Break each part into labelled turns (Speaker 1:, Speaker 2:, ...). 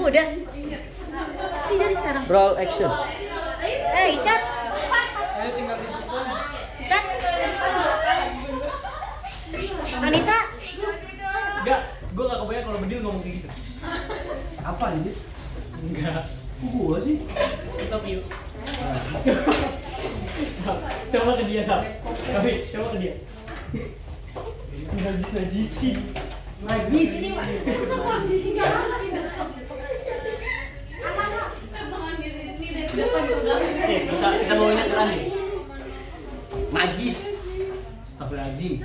Speaker 1: Udah. Jadi sekarang.
Speaker 2: Roll action.
Speaker 1: Cat.
Speaker 3: Ayo tinggal
Speaker 1: Cat. Anissa.
Speaker 3: Enggak, gue gak kebayang kalau Bedil ngomong kayak gitu.
Speaker 2: Apa ini?
Speaker 3: Enggak.
Speaker 2: Kok gua sih?
Speaker 3: Stop yuk. Coba ke dia, Kak. Kami, coba ke dia. Najis-najisin.
Speaker 2: Najis.
Speaker 3: Sip, kita mau ingat nih.
Speaker 2: Najis.
Speaker 3: Astagfirullahaladzim.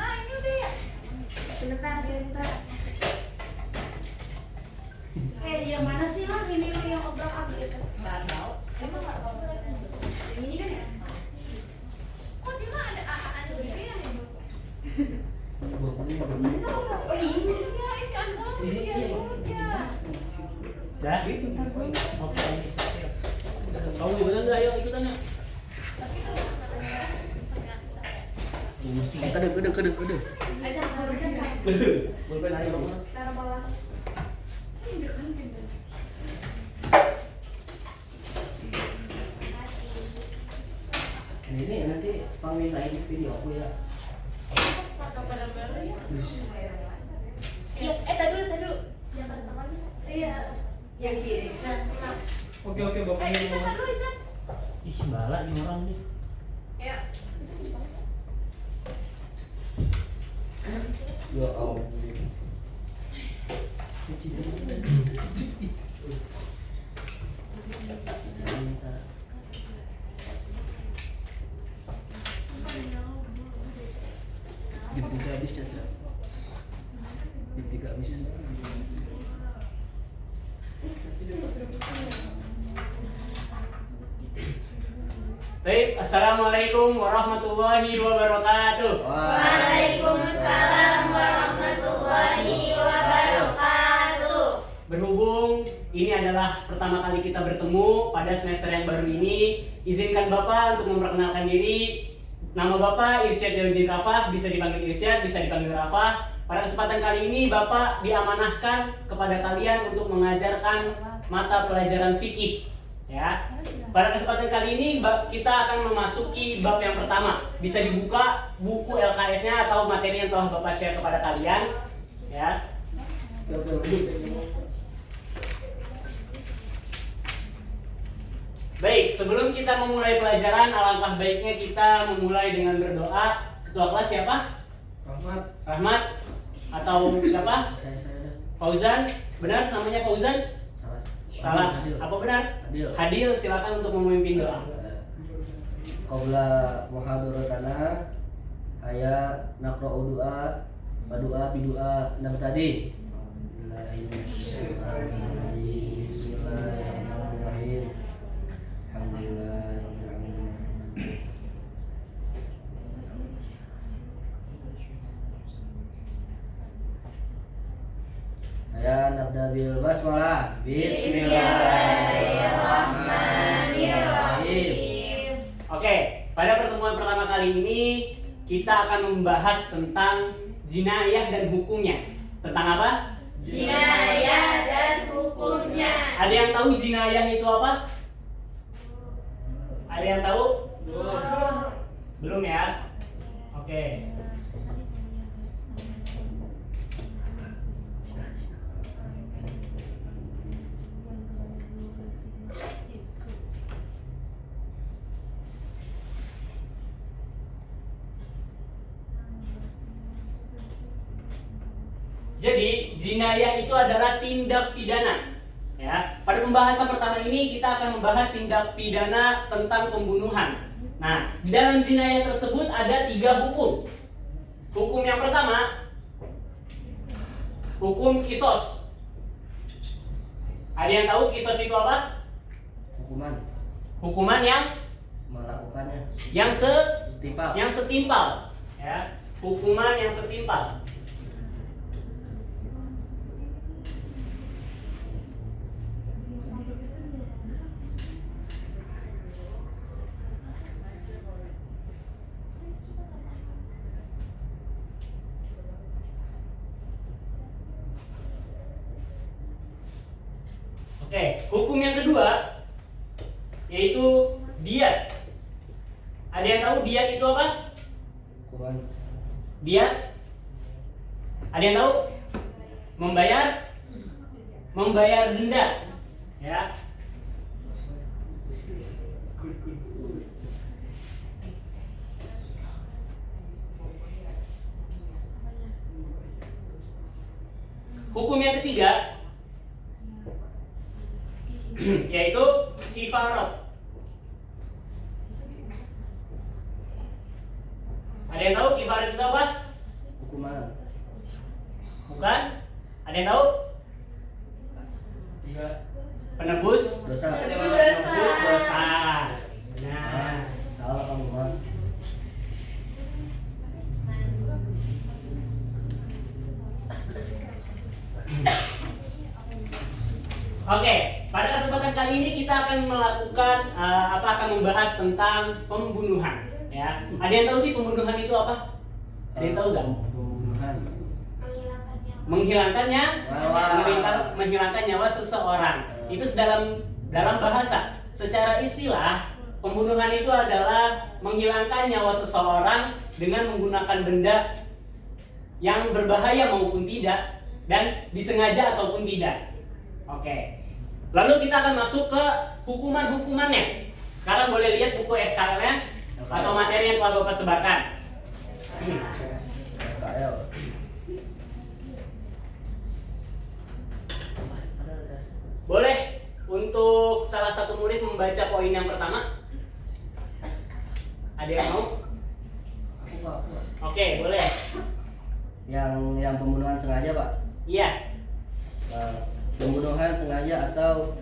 Speaker 1: Sebentar. Yang mana sih lah ini lo yang obrak gitu? Nggak tahu. Emang nggak tahu. Yang ini kan ya? Kok dia mah ada AA-an gitu ya nih? Oh iya, isi Android dia lulus ya.
Speaker 3: Dah? Oke, siap. Kamu ikutan nggak? Ayo ikutan ya.
Speaker 2: Kede.
Speaker 1: Aja harusnya
Speaker 2: Bolpen aja bang.
Speaker 1: taruh bawah.
Speaker 2: Ini nanti mintain video aku ya.
Speaker 1: Iya, tadi dulu. Siapa temannya? Iya. Yang kiri.
Speaker 3: Oke, Bapak. Ih, balak nih orang nih.
Speaker 1: Ya.
Speaker 2: Ya Allah. Jam 3 habis caca. Jam 3 habis.
Speaker 3: Baik, assalamualaikum warahmatullahi wabarakatuh.
Speaker 1: Waalaikumsalam warahmatullahi wabarakatuh.
Speaker 3: Berhubung ini adalah pertama kali kita bertemu pada semester yang baru ini, izinkan Bapak untuk memperkenalkan diri. Nama Bapak Irsyad Yauddin Rafah, bisa dipanggil Irsyad, bisa dipanggil Rafah. Pada kesempatan kali ini Bapak diamanahkan kepada kalian untuk mengajarkan mata pelajaran fikih. Ya. Pada kesempatan kali ini kita akan memasuki bab yang pertama. Bisa dibuka buku LKS-nya atau materi yang telah Bapak share kepada kalian. Ya. Baik, sebelum kita memulai pelajaran, alangkah baiknya kita memulai dengan berdoa. Ketua kelas siapa? Rahmat atau siapa?
Speaker 2: Saya.
Speaker 3: Fauzan, benar namanya Fauzan? Salah. Apa benar? Hadil, silakan untuk memimpin doa.
Speaker 2: Qabla muhadaratana aya naqra'u doa bidoa nabtadi. Bismillahirrahmanirrahim. Alhamdulillahirrahmanirrahim. Ya, nabda bil basmalah. Bismillahirrahmanirrahim.
Speaker 3: Oke, pada pertemuan pertama kali ini kita akan membahas tentang jinayah dan hukumnya. Tentang apa?
Speaker 1: Jinayah dan hukumnya.
Speaker 3: Ada yang tahu jinayah itu apa? Ada yang tahu? Belum ya? Oke. Jadi, jinayah itu adalah tindak pidana. Ya, pada pembahasan pertama ini kita akan membahas tindak pidana tentang pembunuhan. Nah, di dalam jinayah tersebut ada 3 hukum. Hukum yang pertama, hukum kisos. Ada yang tahu kisos itu apa? Hukuman yang
Speaker 2: Melakukannya.
Speaker 3: yang setimpal. Ya, hukuman yang setimpal. Oke, hukum yang kedua yaitu diat. Ada yang tahu diat itu apa?
Speaker 2: Hukuman.
Speaker 3: Diat? Ada yang tahu? Membayar denda. Ya. Hukum yang ketiga yaitu kifarat. Ada yang tahu kifarat itu apa?
Speaker 2: Hukuman.
Speaker 3: Bukan? Ada yang tahu? Penebus
Speaker 2: Dosa.
Speaker 1: Penebus dosa.
Speaker 3: Penebus dosa. Nah,
Speaker 2: Salah kamu mah.
Speaker 3: oke. Pada kesempatan kali ini kita akan melakukan akan membahas tentang pembunuhan. Ya, ada yang tahu sih pembunuhan itu apa? Ada yang tahu nggak?
Speaker 2: Pembunuhan.
Speaker 3: Menghilangkan
Speaker 2: Nyawa.
Speaker 3: menghilangkan nyawa seseorang. Itu dalam bahasa. Secara istilah, pembunuhan itu adalah menghilangkan nyawa seseorang dengan menggunakan benda yang berbahaya maupun tidak, dan disengaja ataupun tidak. Oke. Lalu kita akan masuk ke hukuman-hukumannya. Sekarang boleh lihat buku SKL-nya atau materi yang telah Bapak sebarkan.
Speaker 2: SKL.
Speaker 3: Boleh untuk salah satu murid membaca poin yang pertama? Ada yang mau? Oke, boleh.
Speaker 2: Yang pembunuhan sengaja, Pak.
Speaker 3: Iya.
Speaker 2: Pembunuhan sengaja atau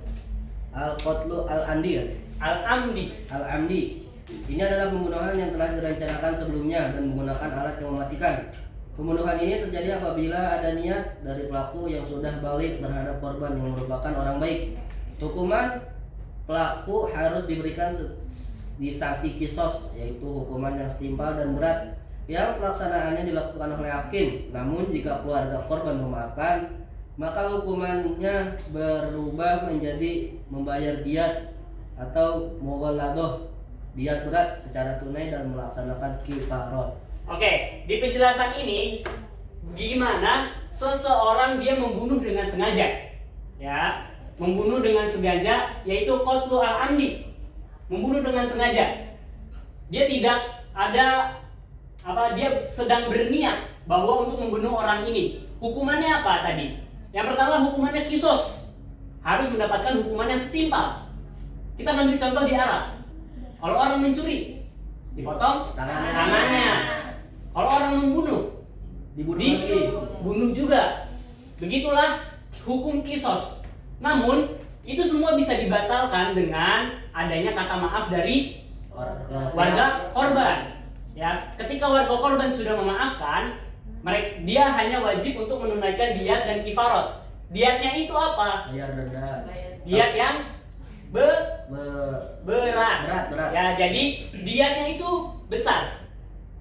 Speaker 2: al-qatlu al-amdi ya?
Speaker 3: Al-amdi.
Speaker 2: Al-amdi. Ini adalah pembunuhan yang telah direncanakan sebelumnya dan menggunakan alat yang mematikan. Pembunuhan ini terjadi apabila ada niat dari pelaku yang sudah balik terhadap korban yang merupakan orang baik. Hukuman pelaku harus diberikan di sanksi kisos, yaitu hukuman yang setimpal dan berat yang pelaksanaannya dilakukan oleh hakim. Namun jika keluarga korban memaafkan, maka hukumannya berubah menjadi membayar diat atau mughaladah, diat berat secara tunai dan melaksanakan kifarat.
Speaker 3: Oke, di penjelasan ini gimana seseorang dia membunuh dengan sengaja. Ya, membunuh dengan sengaja yaitu qatlu al-amdi. Membunuh dengan sengaja. Dia tidak ada dia sedang berniat bahwa untuk membunuh orang ini. Hukumannya apa tadi? Yang pertama hukumannya kisos. Harus mendapatkan hukuman yang setimpal. Kita ambil contoh di Arab. Kalau orang mencuri, dipotong tangannya. Kalau orang membunuh, dibunuh juga. Begitulah hukum kisos. Namun itu semua bisa dibatalkan dengan adanya kata maaf dari warga korban. Ya, ketika warga korban sudah memaafkan, dia hanya wajib untuk menunaikan diat dan kifarat. Diatnya itu apa?
Speaker 2: Bayar denda.
Speaker 3: Diat yang berat.
Speaker 2: Berat.
Speaker 3: Ya, jadi diatnya itu besar,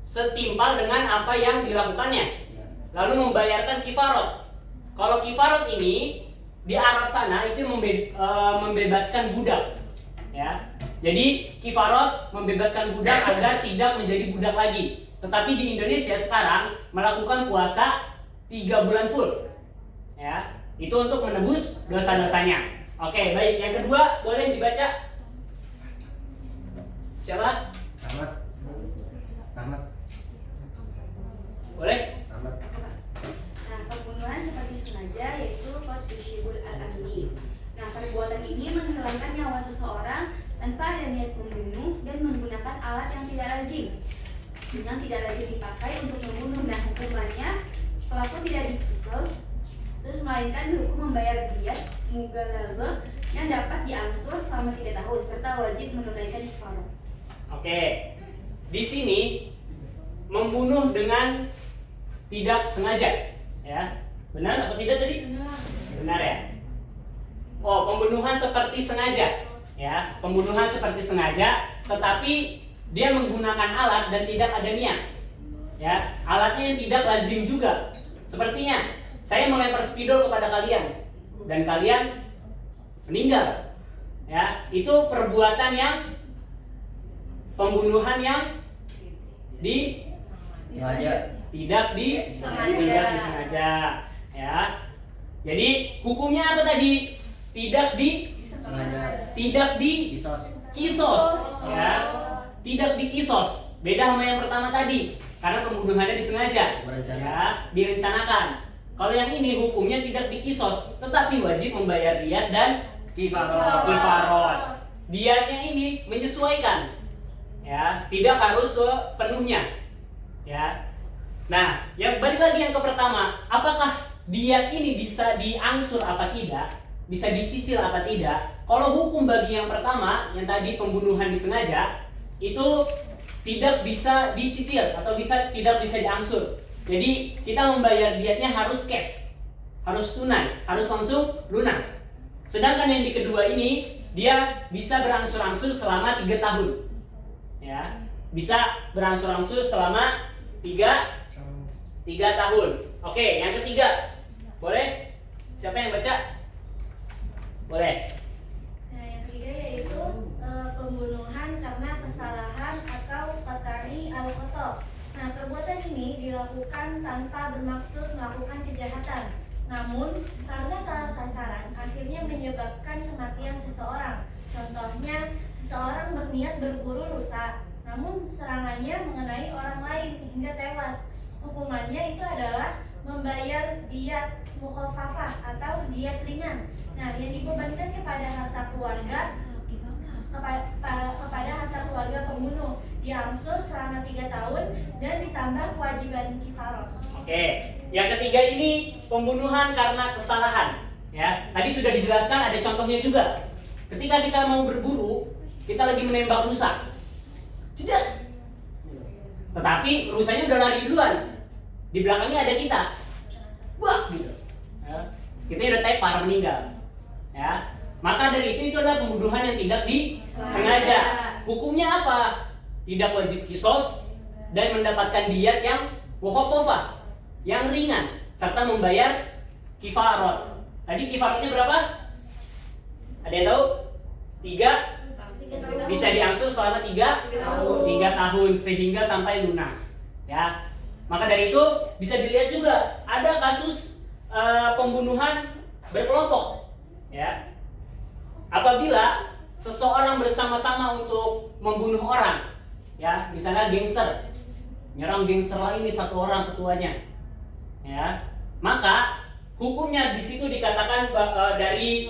Speaker 3: setimpal dengan apa yang dilakukannya. Lalu membayarkan kifarat. Kalau kifarat ini di Arab sana itu membebaskan budak. Ya. Jadi kifarat membebaskan budak agar tidak menjadi budak lagi. Tetapi di Indonesia sekarang melakukan puasa 3 bulan full. Ya. Itu untuk menebus dosa-dosanya. Oke, baik. Yang kedua boleh dibaca. Siapa?
Speaker 2: Ahmad.
Speaker 3: Boleh?
Speaker 2: Ahmad.
Speaker 1: Nah, pembunuhan seperti sengaja yaitu qatlu syibul al-amdi. Nah, perbuatan ini menghilangkan nyawa seseorang tanpa ada niat membunuh dan menggunakan alat yang tidak lazim. Yang tidak lazim dipakai untuk membunuh. Nah, hukumannya pelaku tidak dikisos, terus melainkan dihukum membayar diat mughaladah yang dapat diangsur selama 3 tahun serta wajib menunaikan kifarat.
Speaker 3: Oke. Di sini membunuh dengan tidak sengaja, ya. Benar atau tidak tadi? Benar ya. Oh, pembunuhan seperti sengaja, ya. Pembunuhan seperti sengaja, tetapi dia menggunakan alat dan tidak ada niat, ya. Alatnya yang tidak lazim juga. Sepertinya saya melempar spidol kepada kalian dan kalian meninggal. Ya, itu perbuatan yang pembunuhan yang
Speaker 2: Sengaja.
Speaker 3: tidak disengaja. Ya. Jadi hukumnya apa tadi? Tidak
Speaker 2: Kisos.
Speaker 3: kisos, ya. Tidak dikisos. Beda sama yang pertama tadi. Karena pembunuhannya disengaja,
Speaker 2: Berencana.
Speaker 3: ya, direncanakan. Kalau yang ini hukumnya tidak dikisos, tetapi wajib membayar diat dan kifarot. Diatnya ini menyesuaikan, ya, tidak harus sepenuhnya, ya. Nah, yang balik lagi yang ke pertama, apakah diat ini bisa diangsur apa tidak, bisa dicicil apa tidak? Kalau hukum bagi yang pertama, yang tadi pembunuhan disengaja, itu tidak bisa dicicil atau tidak bisa diangsur. Jadi kita membayar diatnya harus cash, harus tunai, harus langsung lunas. Sedangkan yang di kedua ini dia bisa berangsur-angsur selama 3 tahun, ya, bisa berangsur-angsur selama 3 tahun. Oke, yang ketiga, boleh? Siapa yang baca? Boleh.
Speaker 4: Nah, yang ketiga yaitu pembunuhan karena kesalahan atau qat'i al-khata'. Nah, perbuatan ini dilakukan tanpa bermaksud melakukan kejahatan. Namun, karena salah sasaran akhirnya menyebabkan kematian seseorang. Contohnya, seseorang berniat berburu rusa, namun serangannya mengenai orang lain hingga tewas. Hukumannya itu adalah membayar diat mukhafafah atau diat ringan. Nah, yang dibebankan kepada harta keluarga pembunuh diangsur selama 3 tahun dan ditambah kewajiban kifarah.
Speaker 3: Oke, yang ketiga ini pembunuhan karena kesalahan. Ya, tadi sudah dijelaskan, ada contohnya juga. Ketika kita mau berburu, kita lagi menembak rusa, cedak. Tetapi rusanya udah lari duluan, di belakangnya ada kita, wah, gitu. Ya, kita udah tepar meninggal. Ya, maka dari itu adalah pembunuhan yang tidak disengaja. Hukumnya apa? Tidak wajib kisos dan mendapatkan diat yang mukhafafah, yang ringan, serta membayar kifarot. Tadi kifarotnya berapa? Ada yang tahu? 3 bisa diangsur selama 3 tahun sehingga sampai lunas. Ya, maka dari itu bisa dilihat juga ada kasus pembunuhan berkelompok. Ya, apabila seseorang bersama-sama untuk membunuh orang, ya, misalnya gangster nyerang gangster lain, ini satu orang ketuanya, ya, maka hukumnya di situ dikatakan dari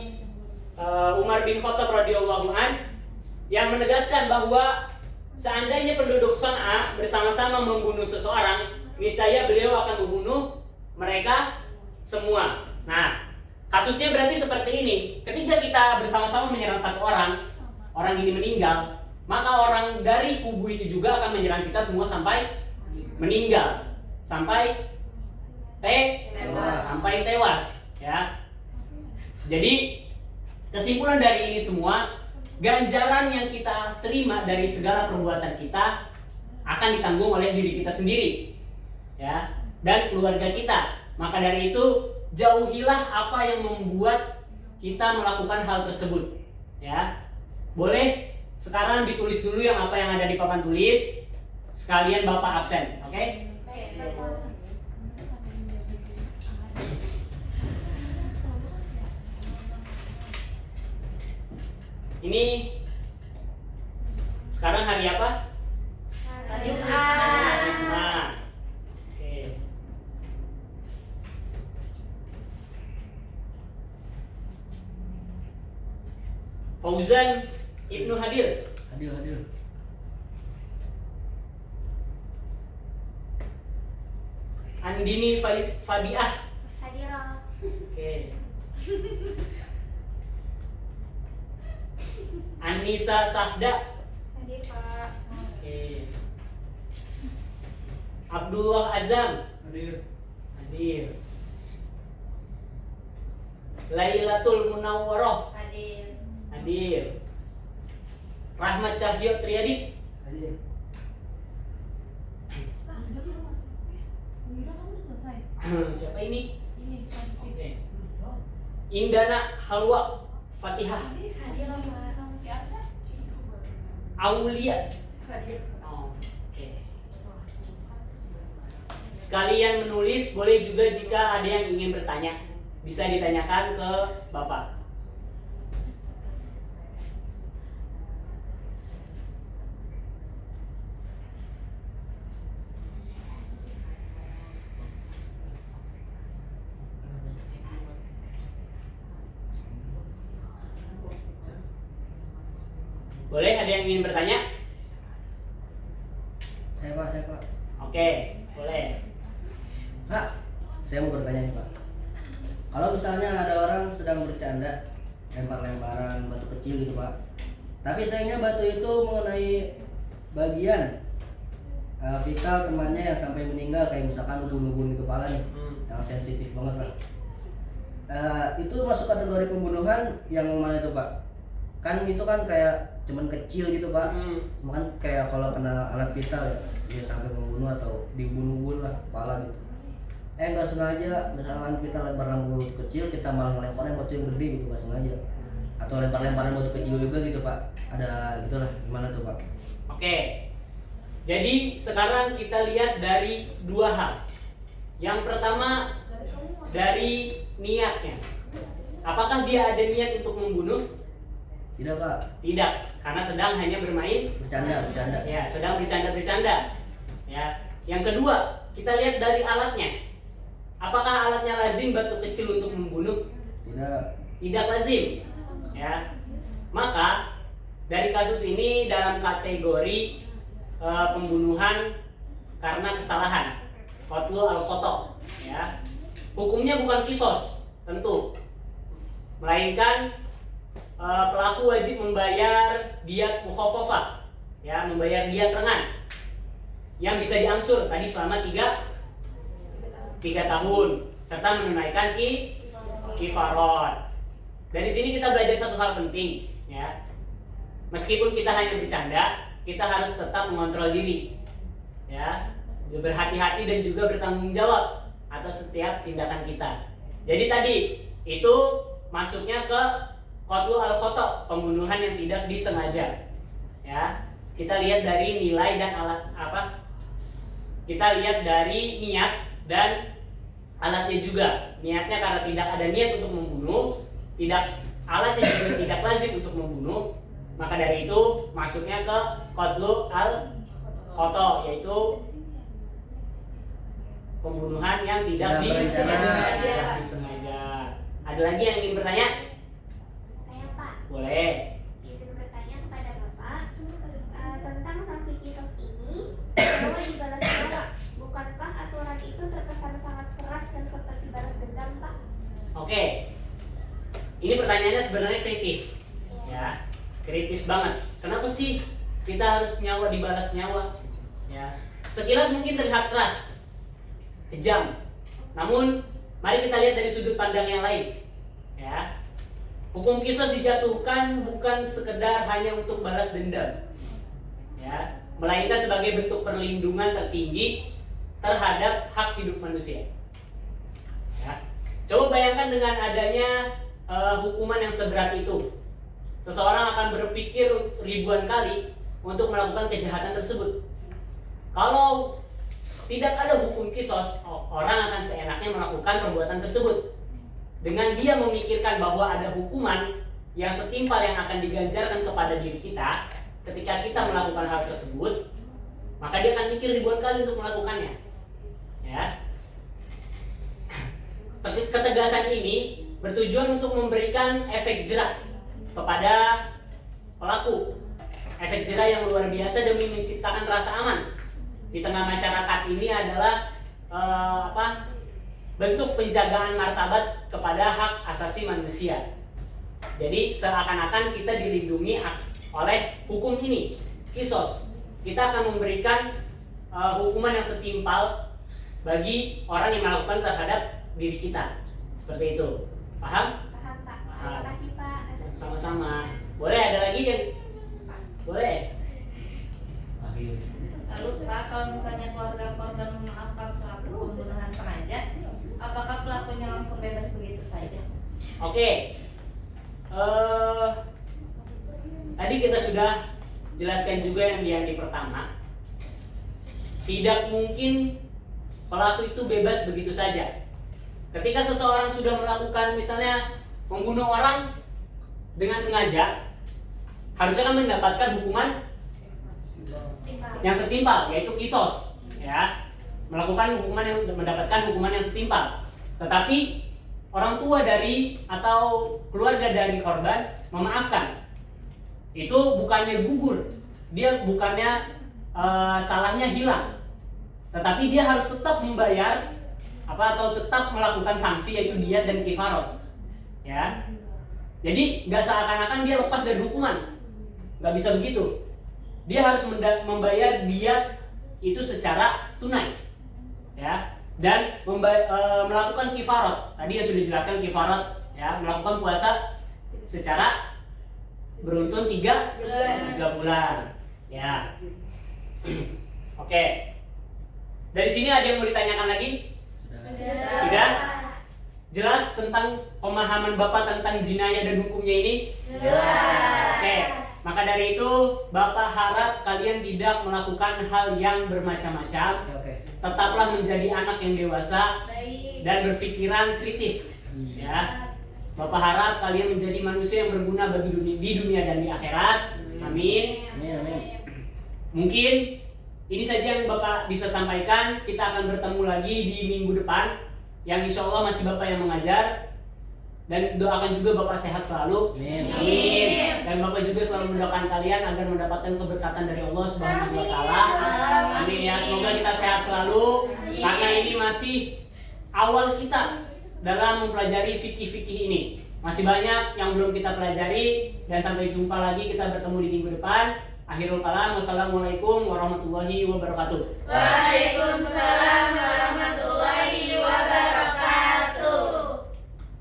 Speaker 3: Umar bin Khattab radhiyallahu an yang menegaskan bahwa seandainya penduduk Sana'a bersama-sama membunuh seseorang, niscaya beliau akan membunuh mereka semua. Nah, kasusnya berarti seperti ini. Ketika kita bersama-sama menyerang satu orang ini meninggal, maka orang dari kubu itu juga akan menyerang kita semua sampai meninggal, sampai tewas, ya. Jadi kesimpulan dari ini semua, ganjaran yang kita terima dari segala perbuatan kita akan ditanggung oleh diri kita sendiri, ya, dan keluarga kita. Maka dari itu jauhilah apa yang membuat kita melakukan hal tersebut, ya. Boleh sekarang ditulis dulu yang apa yang ada di papan tulis, sekalian Bapak absen, oke? Ini sekarang hari apa?
Speaker 4: Jumat.
Speaker 3: Jumat. Oke. Fauzan Ibnu Hadir.
Speaker 2: Hadir.
Speaker 3: Andini Fadiah.
Speaker 4: Hadirah.
Speaker 3: Oke. Anissa Sahda.
Speaker 4: Hadir, Pak.
Speaker 3: Oke. Abdullah Azam.
Speaker 2: Hadir.
Speaker 3: Lailatul Munawwaroh.
Speaker 4: Hadir.
Speaker 3: Rahmat Cahyo Triadi.
Speaker 2: Hadir.
Speaker 3: Siapa ini? Oke. Indana Halwa Fatihah.
Speaker 4: Hadir Pak.
Speaker 3: Aulia. Oh, oke. Sekalian menulis, boleh juga jika ada yang ingin bertanya, bisa ditanyakan ke Bapak. Boleh, ada yang ingin bertanya?
Speaker 2: Saya Pak.
Speaker 3: Oke, boleh.
Speaker 2: Pak, saya mau bertanya nih Pak. Kalau misalnya ada orang sedang bercanda, lempar-lemparan batu kecil gitu Pak. Tapi sayangnya batu itu mengenai bagian vital temannya yang sampai meninggal, kayak misalkan ubun-ubun di kepala nih, yang sensitif banget lah. Itu masuk kategori pembunuhan yang mana itu Pak? Kan itu kan kayak cuman kecil gitu Pak. Cuman kayak kalau kena alat vital ya, dia sampai membunuh atau dibunuh lah kepala gitu. Nggak sengaja, misalkan kita lempar batu kecil, kita malah ngelemparin batu yang gede gitu, nggak sengaja. Atau lempar-lemparan batu kecil juga gitu Pak. Ada gitulah, gimana tuh Pak?
Speaker 3: Oke. Jadi sekarang kita lihat dari dua hal. Yang pertama dari niatnya. Apakah dia ada niat untuk membunuh?
Speaker 2: Tidak Pak.
Speaker 3: Tidak, karena sedang hanya bermain
Speaker 2: Bercanda.
Speaker 3: ya, sedang bercanda. Ya. Yang kedua, kita lihat dari alatnya. Apakah alatnya lazim batu kecil untuk membunuh? Tidak lazim. Ya. Maka dari kasus ini dalam kategori pembunuhan karena kesalahan, qatlu al-khata', ya. Hukumnya bukan kisos, tentu. Melainkan pelaku wajib membayar diyat mukhafafah, ya, membayar diyat ringan yang bisa diangsur tadi selama 3 tahun serta menunaikan kifarat. Dari sini kita belajar satu hal penting, ya. Meskipun kita hanya bercanda, kita harus tetap mengontrol diri, ya, berhati-hati dan juga bertanggung jawab atas setiap tindakan kita. Jadi tadi itu masuknya ke qatlu al-khata', pembunuhan yang tidak disengaja. Ya, kita lihat dari nilai dan alat apa? Kita lihat dari niat dan alatnya juga. Niatnya karena tidak ada niat untuk membunuh, alatnya juga tidak lazim untuk membunuh, maka dari itu masuknya ke qatlu al-khata', yaitu pembunuhan yang tidak disengaja. Ada lagi yang ingin bertanya?
Speaker 5: Saya Pak,
Speaker 3: Boleh.
Speaker 5: izin bertanya kepada Bapak tentang sanksi kisos ini bahwa dibalas nyawa. Bukankah aturan itu terkesan sangat keras dan seperti balas dendam Pak?
Speaker 3: Oke. Ini pertanyaannya sebenarnya kritis. Ya, kritis banget. Kenapa sih kita harus nyawa dibalas nyawa? Ya. Sekilas mungkin terlihat keras, kejam. Namun, mari kita lihat dari sudut pandang yang lain. Ya. Hukum kisos dijatuhkan bukan sekedar hanya untuk balas dendam, ya, melainkan sebagai bentuk perlindungan tertinggi terhadap hak hidup manusia. Ya. Coba bayangkan dengan adanya hukuman yang seberat itu, seseorang akan berpikir ribuan kali untuk melakukan kejahatan tersebut. Kalau tidak ada hukum kisos, orang akan seenaknya melakukan perbuatan tersebut. Dengan dia memikirkan bahwa ada hukuman yang setimpal yang akan diganjarkan kepada diri kita ketika kita melakukan hal tersebut, maka dia akan mikir ribuan kali untuk melakukannya. Ya. Ketegasan ini bertujuan untuk memberikan efek jerak kepada pelaku. Efek jerak yang luar biasa demi menciptakan rasa aman di tengah masyarakat. Ini adalah bentuk penjagaan martabat kepada hak asasi manusia. Jadi seakan-akan kita dilindungi oleh hukum ini, kisos. Kita akan memberikan hukuman yang setimpal bagi orang yang melakukan terhadap diri kita. Seperti itu. Paham?
Speaker 5: Paham Pak.
Speaker 3: Paham.
Speaker 5: Terima kasih Pak.
Speaker 3: Sama-sama. Boleh ada lagi yang? Boleh.
Speaker 6: Lalu Pak, kalau misalnya keluarga korban memaafkan pelaku pembunuhan sengaja, apakah pelakunya langsung bebas begitu saja?
Speaker 3: Oke. Tadi kita sudah jelaskan juga yang di pertama. Tidak mungkin pelaku itu bebas begitu saja. Ketika seseorang sudah melakukan misalnya membunuh orang dengan sengaja, harusnya kan mendapatkan hukuman yang setimpal, yaitu kisos, ya, mendapatkan hukuman yang setimpal. Tetapi orang tua dari atau keluarga dari korban memaafkan. Itu bukannya gugur, dia bukannya salahnya hilang, tetapi dia harus tetap membayar atau tetap melakukan sanksi, yaitu diat dan kifarah, ya. Jadi nggak seakan-akan dia lepas dari hukuman, nggak bisa begitu. Dia harus membayar diat itu secara tunai, ya, dan melakukan kifarah. Tadi yang sudah dijelaskan kifarah, ya, melakukan puasa secara beruntun 3 bulan, ya. Oke. Dari sini ada yang mau ditanyakan lagi? Sudah? Jelas tentang pemahaman Bapak tentang jinayah dan hukumnya ini?
Speaker 4: Jelas.
Speaker 3: Oke. Maka dari itu Bapak harap kalian tidak melakukan hal yang bermacam-macam.
Speaker 2: Oke.
Speaker 3: Tetaplah menjadi anak yang dewasa
Speaker 4: Baik.
Speaker 3: dan berpikiran kritis, ya. Bapak harap kalian menjadi manusia yang berguna bagi di dunia dan di akhirat. Amin.
Speaker 2: Amin.
Speaker 3: Mungkin ini saja yang Bapak bisa sampaikan. Kita akan bertemu lagi di minggu depan, yang insya Allah masih Bapak yang mengajar. Dan doakan juga Bapak sehat selalu.
Speaker 2: Amin.
Speaker 3: Dan Bapak juga selalu mendoakan kalian agar mendapatkan keberkatan dari Allah Subhanahu wa taala. Amin ya. Semoga kita sehat selalu. Karena ini masih awal kita dalam mempelajari fikih-fikih ini. Masih banyak yang belum kita pelajari, dan sampai jumpa lagi, kita bertemu di minggu depan. Akhirul kalam, wassalamualaikum warahmatullahi wabarakatuh.
Speaker 4: Waalaikumsalam warahmatullahi wabarakatuh.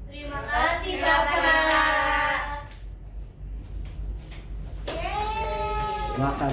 Speaker 4: Terima kasih Bapak.
Speaker 2: Makan